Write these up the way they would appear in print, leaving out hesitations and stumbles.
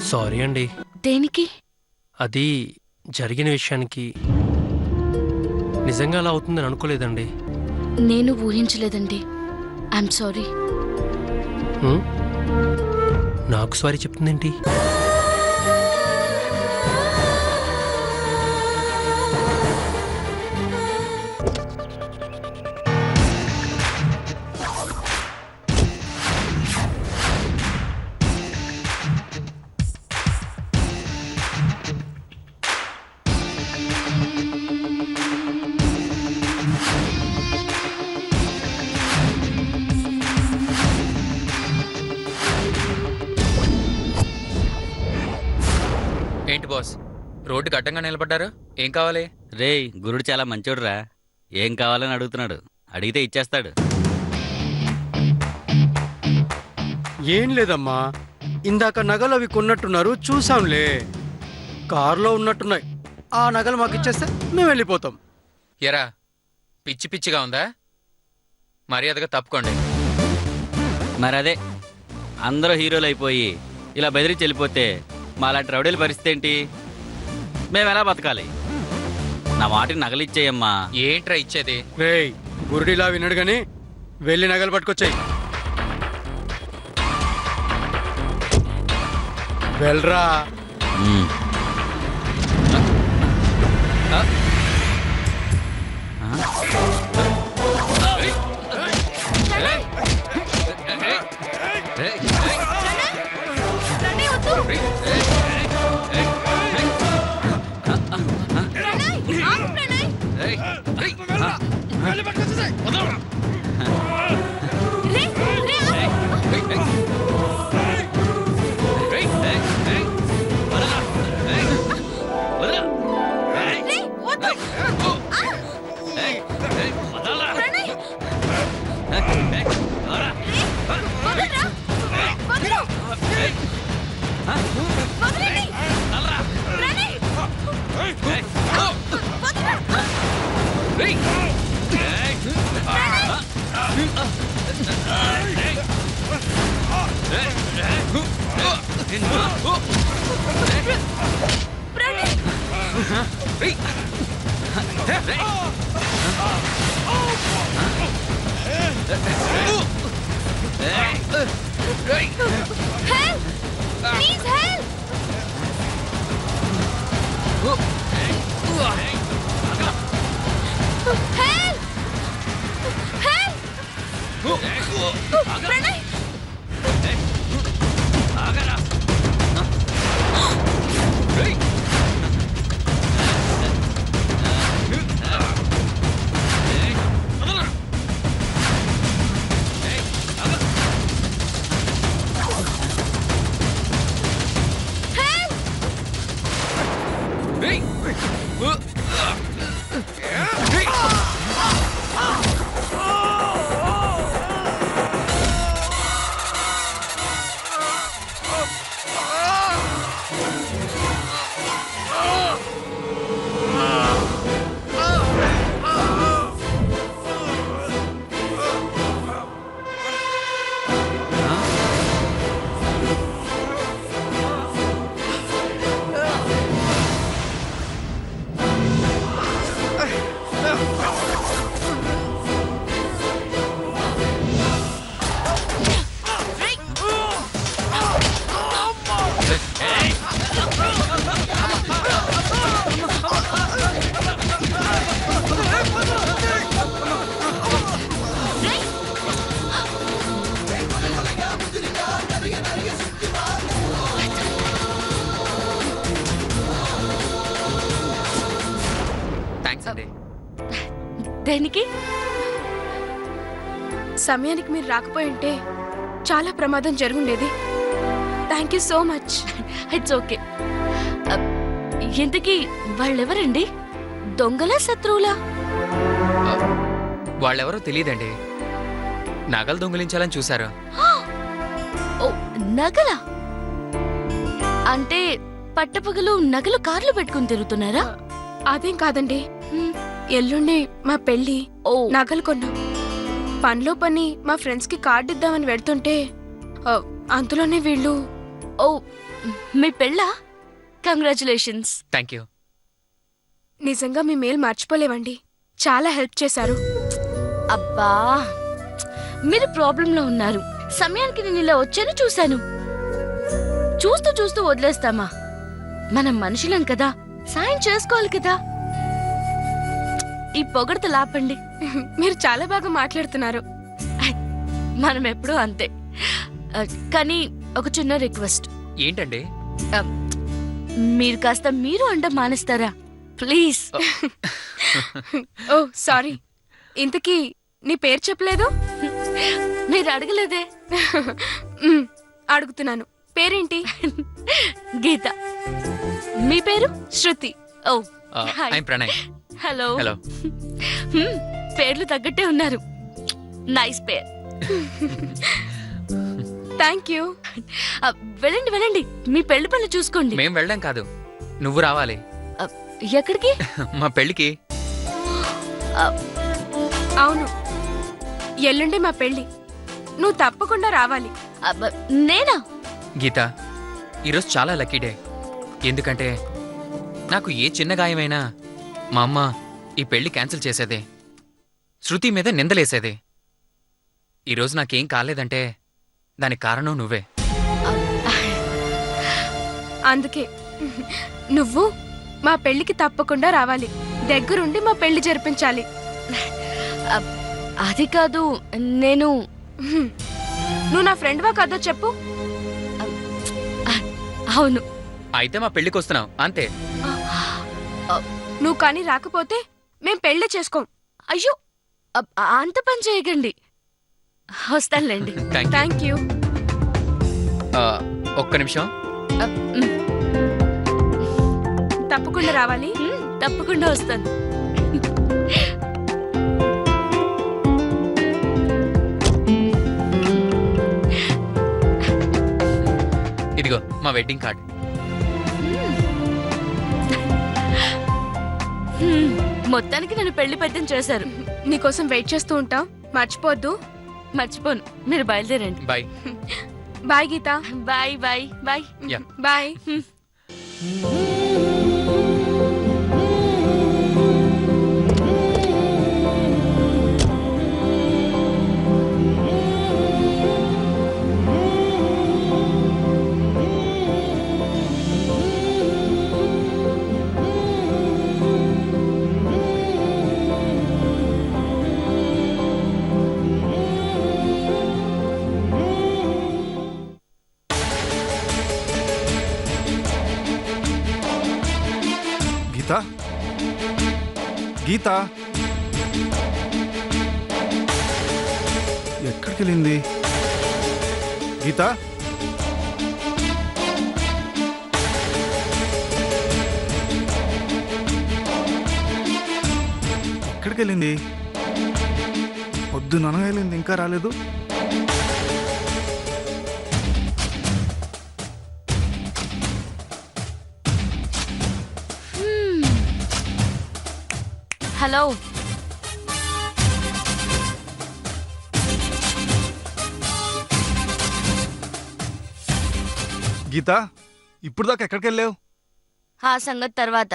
Sorry అండి. దేనికి? అది జరిగిన విషయానికి నిజంగా అలా అవుతుందని అనుకోలేదండి. నేను ఊహించలేదండి. I'm sorry. హ్మ్? నాకు సారీ చెప్తుందేంటి? ఏంటి బాస్, రోడ్డుకి అడ్డంగా నిలబడ్డారు? ఏం కావాలి? రేయ్, గురుడు చాలా మంచోడురా. ఏం కావాలని అడుగుతున్నాడు. అడిగితే ఇచ్చేస్తాడు. ఏం లేదమ్మా, ఇందాక నగలు అవి కొన్నట్టున్నారు, చూసాంలే. కారులో ఉన్నట్టున్నాయి. ఆ నగలు మాకు ఇచ్చేస్తే మేము వెళ్ళిపోతాం. ఎరా, పిచ్చి పిచ్చిగా ఉందా? మర్యాదగా తప్పుకోండి. మరి అదే, అందరూ హీరోలు అయిపోయి ఇలా బెదిరించి వెళ్ళిపోతే మాలాంటి రౌడీల పరిస్థితి ఏంటి? మేము ఎలా బతకాలి? నా వాటిని నగలిచ్చేయమ్మా. ఏంట్రా ఇచ్చేది? రేయ్, గురుడిలా విన్నాడు గాని వెళ్ళి నగలు పట్టుకొచ్చాయి. వెళ్ళరా. ఉమ్. ఆ? దేనికి? సమయానికి మీరు రాకపోయి ఉంటే చాలా ప్రమాదం జరుగుండేది. Thank you so much. It's okay. ఇంతకీ వాళ్ళెవరండి? దొంగలా శత్రువులా? వాళ్ళెవరో తెలియదండి. నగలు దొంగిలించాలని చూశారు. ఓ, నగలా? అంటే పట్టపగలు నగలు కార్లు పెట్టుకుని తిరుగుతున్నారా? అదేం కాదండి, ఎల్లుండి మా పెళ్లి. ఓ, నగలు కొన్నాం. పనిలో పని మా ఫ్రెండ్స్ కి కార్డు ఇద్దామని వెళ్తుంటే అంతలోనే వీళ్ళు ఓ మీ పెళ్ళా? కంగ్రాచులేషన్స్. Thank you. నిజంగా మీ మేలు మర్చిపోలేవండి. చాలా హెల్ప్ చేశారు. అబ్బా మీరు ప్రాబ్లంలో ఉన్నారు. సమయానికి నేను ఇలా వచ్చాను, చూశాను. చూస్తూ చూస్తూ వదిలేస్తామా? మనం మనుషులం కదా, సాయం చేసుకోవాలి కదా. ఈ పొగడత లాపండి. మీరు చాలా బాగా మాట్లాడుతున్నారు. మనం ఎప్పుడూ అంతే. కానీ ఒక చిన్న రిక్వెస్ట్. ఏంటండి? మీరు కాస్త మీరు అంట మానేస్తారా ప్లీజ్? Oh sorry. ఇంతకీ నీ పేరు చెప్పలేదు? మీరు అడగలేదే. అడుగుతున్నాను, పేరేంటి? గీత. మీ పేరు? శృతి. ఓ ఐ ప్రణయ్. హలో. హలో. పేర్లు తగ్గట్టే ఉన్నారు. Nice pair. Thank you. వెళ్ళండి వెళ్ళండి, మీ పెళ్లి పనులు చూసుకోండి. మేం వెళ్ళడం కాదు, నువ్వు రావాలి. ఎక్కడికి? మా పెళ్ళికి. అవును, ఎల్లుండి మా పెళ్ళి. నువ్వు తప్పకుండా రావాలి. నేనా? గీత, ఈరోజు చాలా లక్కీ డే. ఎందుకంటే నాకు ఏ చిన్న గాయమైనా మా అమ్మ ఈ పెళ్లి క్యాన్సిల్ చేసేదే, శృతి మీద నిందలేసేదే. ఈరోజు నాకేం కాలేదంటే దానికి కారణం నువ్వే. అందుకే నువ్వు మా పెళ్ళికి తప్పకుండా రావాలి. దగ్గరుండి మా పెళ్లి జరిపించాలి. అది కాదు, నేను నువ్వు నా ఫ్రెండ్వా కాదో చెప్పు. అవును. అయితే మా పెళ్లికి వస్తున్నావు అంతే. నువ్వు కానీ రాకపోతే మేం పెళ్లి చేసుకోం. అయ్యో అంత పని చేయకండి. వస్తానులేండి. Thank you. ఒక్క నిమిషం. తప్పకుండా రావాలి. తప్పకుండా వస్తాను. ఇదిగో మా వెడ్డింగ్ కార్డ్. మొత్తానికి నన్ను పెళ్లి పెద్దం చేశారు. నీకోసం వెయిట్ చేస్తూ ఉంటాం, మర్చిపోద్దు. మర్చిపోను. మీరు బయలుదేరండి. Bye. Bye Geeta. Bye bye bye. Yeah. Bye. Geeta, Geeta ఎక్కడికి వెళ్ళింది? గీత, ఎక్కడికి వెళ్ళింది? పొద్దున వెళ్ళింది, ఇంకా రాలేదు. హలో. గీత, ఇప్పుడు దాకా ఎక్కడికి వెళ్ళావు? ఆ సంగతి తర్వాత.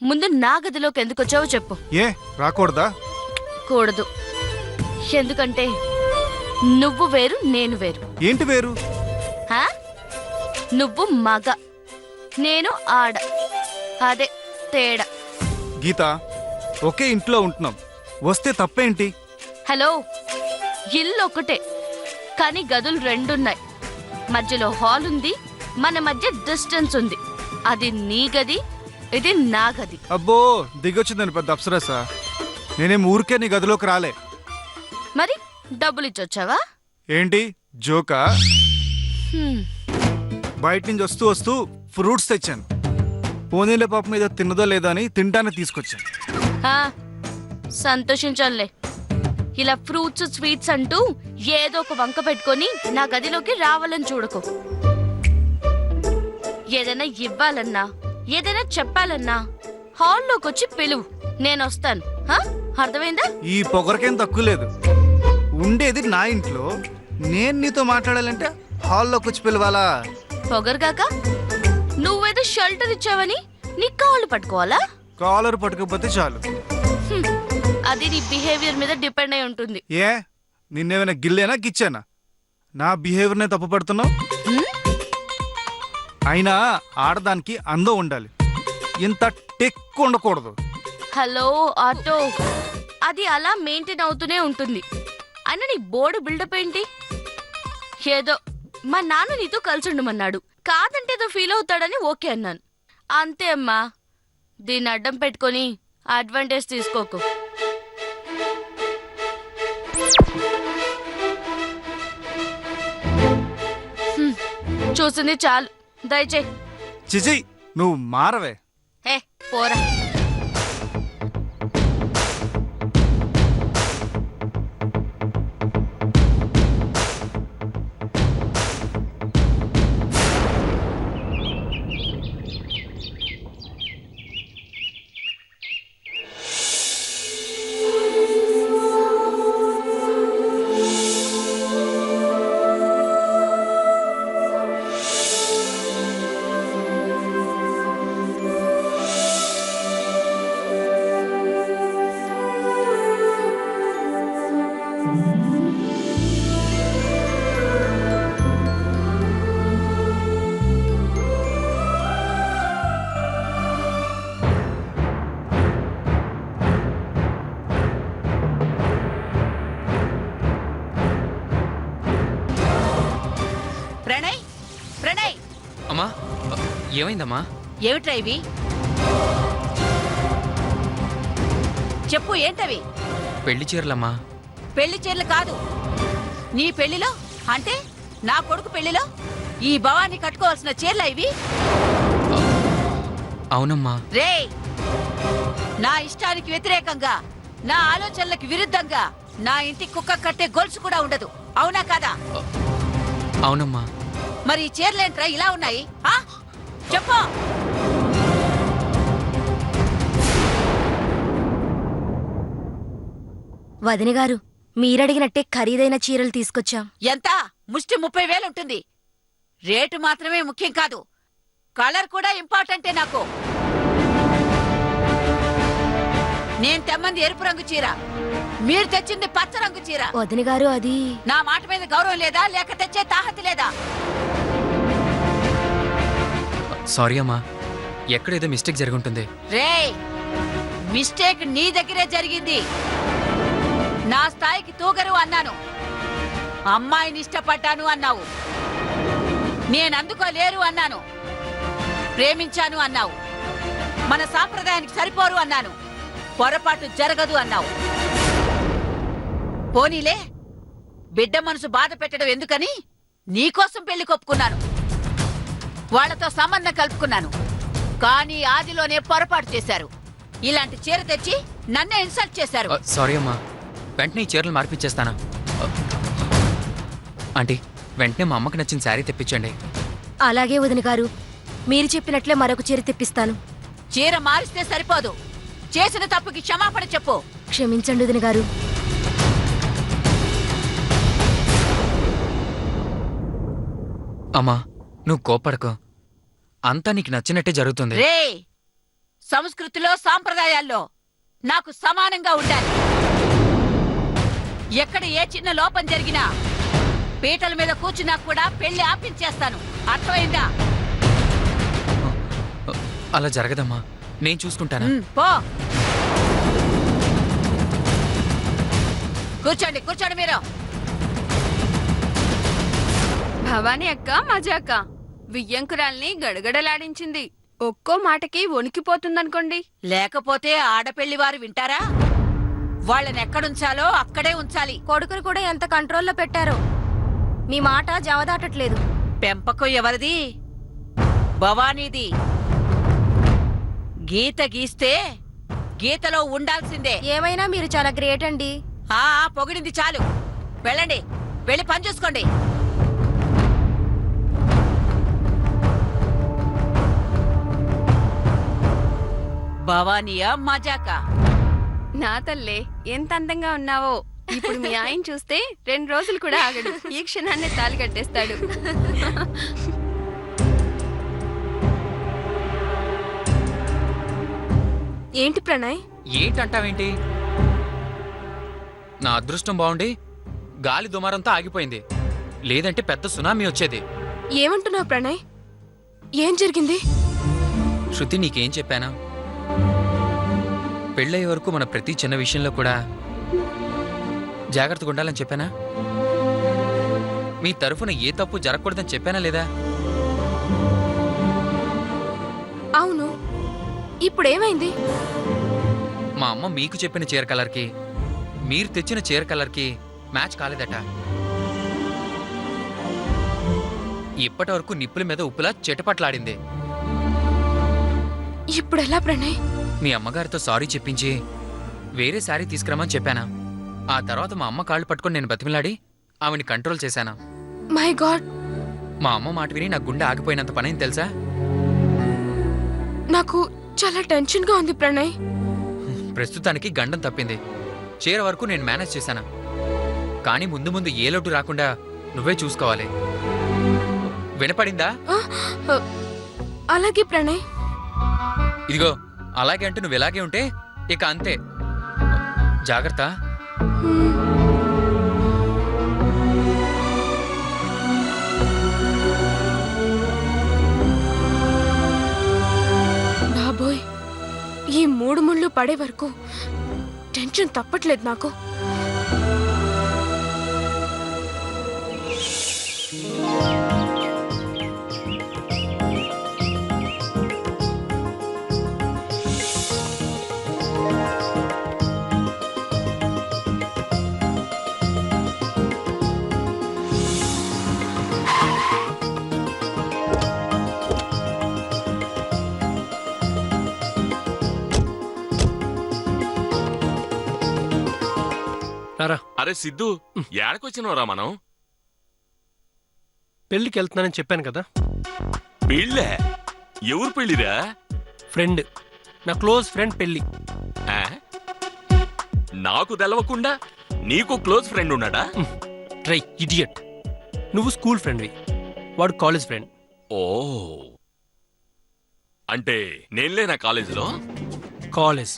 ముందు నా గదిలోకి ఎందుకు వచ్చావో చెప్పు. ఏ రాకూడదా? కూడదు. ఎందుకంటే నువ్వు వేరు, నేను వేరు. ఏంటి వేరు? హా? నువ్వు మగ, నేను ఆడ. అదే తేడా. గీత, ఒకే ఇంట్లో ఉంటున్నాం, వస్తే తప్పేంటి? హలో, ఇల్లు ఒకటే కానీ గదులు రెండున్నాయి. మధ్యలో హాల్ ఉంది, మన మధ్య డిస్టెన్స్ ఉంది. అది నీ గది, ఇది నా గది. అబ్బో, దిగొచ్చిందని పెద్ద అప్సరసా. నేనేం ఊరికే నీ గదిలోకి రాలే. మరి డబ్బులు ఇచ్చొచ్చావా? ఏంటి జోకా? హ్మ్. బయట నుంచి వస్తూ వస్తూ ఫ్రూట్స్ తెచ్చాను. పోనీలే పాప మీద తిన్నదో లేదా అని తింటానే తీసుకొచ్చాను. ఆ, సంతోషించాలే. ఇలా ఫ్రూట్స్ స్వీట్స్ అంటూ ఏదో ఒక వంక పెట్టుకొని నా గదిలోకి రావాలని చూడకు. ఏదైనా ఇవ్వాలన్నా, ఏదైనా చెప్పాలన్నా హాల్లోకి వచ్చి పిలువు, నేను వస్తాను. అర్థమైందా? ఈ పొగరకేం తక్కువ లేదు. ఉండేది నా ఇంట్లో, నేను నీతో మాట్లాడాలంటే హాల్లోకి వచ్చి పిలవాలా? పొగరుగాక నువ్వేదో షెల్టర్ ఇచ్చావని నీ కాళ్ళు పట్టుకోవాలా? కాలర్ పట్టుకపోతే చాలు. హ్మ్. అది నీ బిహేవియర్ మీద డిపెండ్ అయి ఉంటుంది. ఏ నిన్నేమైనా గిల్లేనా గిచ్చానా? నా బిహేవియర్నే తప్పు పడుతున్నావు. హ్మ్? అయినా ఆడదానికి అందం ఉండాలి, ఇంత టెక్కు ఉండకూడదు. హలో ఆటో, అది అలా మెయింటైన్ అవుతూనే ఉంటుంది. అయినా నీ బోర్డు బిల్డప్ ఏంటి? ఏదో మా నాన్న నీతో కలిసి ఉండమన్నాడు, కాదంటే ఏదో ఫీల్ అవుతాడని ఓకే అన్నాను. అంతే అమ్మా, దీన్ని అడ్డం పెట్టుకొని అడ్వాంటేజ్ తీసుకోకు. హ్మ్, చూసింది చాలు, దయచేయి. చిచి నువ్వు మారవే. హే పోరా. ప్రణయ్, ప్రణయ్, అమ్మా ఏమైందమ్మా? ఏమిట్రా ఇవి? చెప్పు, ఏంటవి? పెళ్లి చీరలమ్మా. పెళ్లి చీరలు కాదు. నీ పెళ్లిలో అంటే నా కొడుకు పెళ్లిలో ఈ భవాన్ని కట్టుకోవాల్సిన చీరలా ఇవి? అవునమ్మా. రేయ్, నా ఇష్టానికి వ్యతిరేకంగా, నా ఆలోచనలకు విరుద్ధంగా నా ఇంటి కుక్క కట్టే గొలుసు కూడా ఉండదు. అవునా కాదా? అవునమ్మా. మరి ఈ చీరలేంట్రా ఇలా ఉన్నాయి? ఆ? చెప్పు. వదిన గారు, మీరడిగినట్టే ఖరీదైన చీరలు తీసుకొచ్చాం. ఎంత? ముష్టి 30,000 ఉంటుంది. రేటు మాత్రమే ముఖ్యం కాదు, కలర్ కూడా ఇంపార్టెంటే నాకు. నేను తెమ్మంది ఎరుపు రంగు చీర, మీరు తెచ్చింది పచ్చ రంగు చీర. వదిన గారు, అది నా మాట మీద గౌరవం లేదా, లేక తెచ్చే తాహతి లేదా? సారీ అమ్మా, ఎక్కడేదో మిస్టేక్ జరుగుంటుంది. రేయ్, మిస్టేక్ నీ దగ్గరే జరిగింది. నా స్థాయికి తూగరు అన్నాను, అమ్మాయిని ఇష్టపడ్డాను అన్నావు, నేనందుకోలేరు అన్నాను, ప్రేమించాను అన్నావు, మన సాంప్రదాయానికి సరిపోరు అన్నాను, పొరపాటు జరగదు అన్నావు. పోనీలే, బిడ్డ మనసు బాధ పెట్టడం ఎందుకని నీకోసం పెళ్లి కొప్పుకున్నాను, వాళ్లతో సంబంధం కలుపుకున్నాను. కానీ ఆదిలోనే పొరపాటు చేశారు. ఇలాంటి చీర తెచ్చి నన్నే ఇన్సల్ట్ చేశారు. సారీ అమ్మా, వెంటనే ఈ చీరలు మార్పిచ్చేస్తాను. ఆంటీ, వెంటనే మా అమ్మకి నచ్చిన శారీ తెప్పించండి. అలాగే వదిన గారు, మీరు చెప్పినట్లే మరొక చీర తెప్పిస్తాను. చీర మారిస్తే సరిపోదు, చేసిన తప్పుకి క్షమాపణ చెప్పు. క్షమించండి వదిన గారు. అమ్మా, నువ్వు కోపడకు, అంతా నీకు నచ్చినట్టే జరుగుతుంది. రేయ్, సంస్కృతిలో సాంప్రదాయాల్లో నాకు సమానంగా ఉండాలి. ఎక్కడ ఏ చిన్న లోపం జరిగినా పీటల మీద కూర్చున్నా కూడా పెళ్లి ఆపించేస్తాను. అర్థమైందా? అలా జరగదమ్మా, నేను చూసుకుంటాను. పో. కూర్చోండి, కూర్చోండి మీరు. భవానీ అక్క, మజాక వియ్యంకురాల్ని గడగడలాడించింది. ఒక్కో మాటకి వణికిపోతుందనుకోండి. లేకపోతే ఆడపెళ్లివారు వింటారా? వాళ్ళని ఎక్కడుంచాలో అక్కడే ఉంచాలి. కొడుకుని కూడా ఎంత కంట్రోల్లో పెట్టారో, మీ మాట జవదాటట్లేదు. పెంపకం ఎవరిది? భవానీది. గీత గీస్తే గీతలో ఉండాల్సిందే. ఏమైనా మీరు చాలా గ్రేట్ అండి. పొగిడింది చాలు, వెళ్ళండి, వెళ్ళి పని చూసుకోండి. భవానీయా మజాకా? నా తల్లే, ఎంత అందంగా ఉన్నావో. ఇప్పుడు మీ ఆయన చూస్తే 2 రోజులు కూడా ఆగడు, ఈ క్షణాన్ని తాళి కట్టేస్తాడు. ఏంటి ప్రణయ్? ఏంటంటావేంటి? నా అదృష్టం బాగుండి గాలి దుమారంతో ఆగిపోయింది, లేదంటే పెద్ద సునామీ వచ్చేది. ఏమంటున్నావు ప్రణయ్? ఏం జరిగింది? శృతి, నీకేం చెప్పానా? పెళ్ళయ్యే వరకు మన ప్రతి చిన్న విషయంలో కూడా జాగ్రత్తగా ఉండాలని చెప్పానా? మీ తరఫున ఏ తప్పు జరగకూడదని చెప్పానా లేదా? అవును, ఇప్పుడేమైంది? మా అమ్మ మీకు చెప్పిన చీర కలర్కి మీరు తెచ్చిన చీర కలర్కి మ్యాచ్ కాలేదట. ఇప్పటి వరకు నిప్పుల మీద ఉప్పులా చెటపట్లాడింది. ఇప్పుడెలా ప్రణయ్? మీ అమ్మగారితో సారీ చెప్పించి వేరే శారీ తీసుకురమ్మని చెప్పానా? ఆ తర్వాత మా అమ్మ కాళ్ళు పట్టుకొని నేను బతిమిలాడి ఆవిని కంట్రోల్ చేశాను. మై గాడ్, మా అమ్మ మాట విని నా గుండె ఆగిపోయినంత పనైంది తెలుసా? నాకు చాలా టెన్షన్గా ఉంది ప్రణయ్. ప్రస్తుతానికి గండం తప్పింది. చీర వరకు నేను మేనేజ్ చేశాను, కానీ ముందు ముందు ఏ లోటు రాకుండా నువ్వే చూసుకోవాలి. వినపడిందా? అలాగే ప్రణయ్. ఇదిగో, అలాగే అంటే నువ్వు ఇలాగే ఉంటే ఇక అంతే. జాగ్రత్త. బాబోయ్, ఈ 3 ముళ్ళు పడే వరకు టెన్షన్ తప్పట్లేదు నాకు. రారా. అరే సిద్ధు, ఏడకొచ్చినవరా మనం? పెళ్ళికి వెళ్తున్నానని చెప్పాను కదా. పెళ్ళే? ఎవరు పెళ్ళిరా? ఫ్రెండ్, నా క్లోజ్ ఫ్రెండ్ పెళ్ళి. ఆ? నాకు తెలవకుండా నీకు క్లోజ్ ఫ్రెండ్ ఉన్నాడా? Try idiot. నువ్వు స్కూల్ ఫ్రెండ్వి, వాడు కాలేజ్ ఫ్రెండ్. ఓ, అంటే నేనులే నా కాలేజీలో? కాలేజ్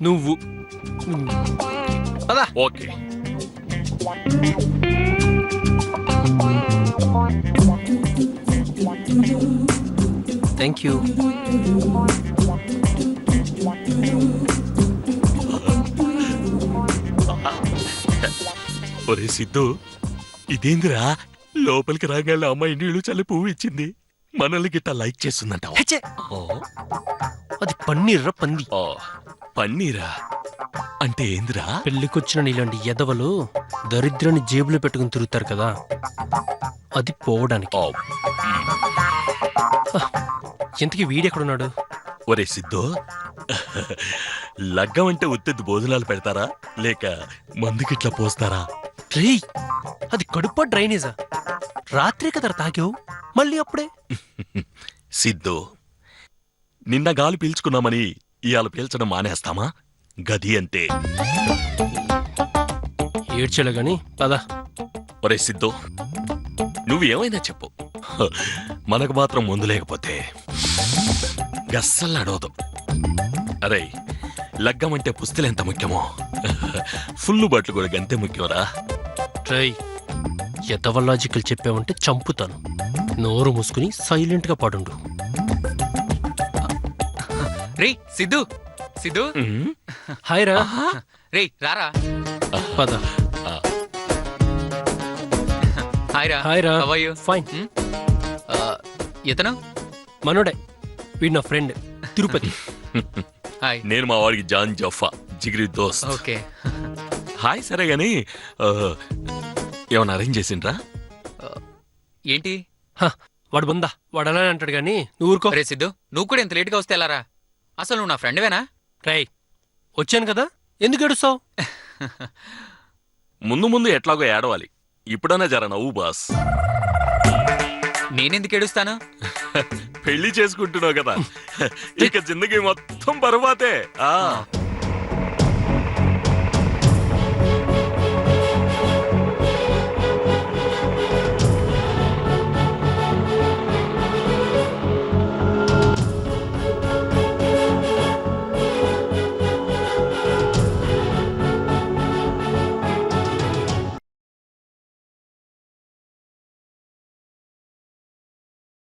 నువ్వు. పదా. ఓకే. Thank you. ఒరే సిద్ధు, ఇదేందిరా లోపలికి రాగానే అమ్మాయి నీళ్లు చల్లి పువ్వు ఇచ్చింది, మనల్ని గిట్ట లైక్ చేస్తుందంట. హెచ్చే. అది పన్నీర్రా, పంది. పన్నీరా అంటే ఏందిరా? పెళ్ళికొచ్చిన నీలాంటి ఎదవలు దరిద్రాన్ని జేబులో పెట్టుకుని తిరుగుతారు కదా, అది పోవడానికి. ఎంతకీ వీడెక్కడున్నాడు? ఒరే సిద్ధు, లగ్గం అంటే ఉత్తెద్దు భోజనాలు పెడతారా లేక మందుకిట్లా పోస్తారా? రేయ్, అది కడుపా డ్రైనేజా? రాత్రే కదా తాగావు, మళ్ళీ అప్పుడే? సిద్ధు, నిన్న గాలి పీల్చుకున్నామని ఇవాళ పీల్చడం మానేస్తామా? గది అంతే. ఏడ్చేలా గాని పదా. ఒరే సిద్ధు, నువ్వేమైనా చెప్పు, మనకు మాత్రం ముందు లేకపోతే గస్సలు నడవదు. అరే, లగ్గం అంటే పుస్తలు ఎంత ముఖ్యమో ఫుల్లు బట్లు కూడా గంతే ముఖ్యంరా. ట్రై ఎదవలాజికల్ చెప్పావంటే చంపుతాను. నోరు మూసుకుని సైలెంట్ గా పడుండు. రే సిద్ధు, సిద్ధు. హాయ్ రా. రే రారా. పద. హాయ్ రా. హాయ్ రా. How are you? ఫైన్. ఇతను మనోడే, వీడు నా ఫ్రెండ్ తిరుపతి. హాయ్. నేను మా వాడికి జాన్ జఫా, జిగిరి దోస్త్. ఓకే. హాయ్. సరే గాని ఏమన్నా అరేంజ్ చేసిండ్రా? ఏంటి? వాడు బొందా, వాడు అలానే అంటాడు గాని నువ్వు ఊరుకో. రే సిద్ధు, నువ్వు కూడా ఇంత లేట్గా వస్తే ఎలారా? అసలు నువ్వు నా ఫ్రెండ్వేనా? రై, వచ్చాను కదా, ఎందుకు ఏడుస్తావు? ముందు ముందు ఎట్లాగో ఏడవాలి, ఇప్పుడన్నా జర నవ్వు బాస్. నేనెందుకు ఏడుస్తాను? పెళ్లి చేసుకుంటున్నావు కదా, ఇక జిందగీ మొత్తం బరువాతే.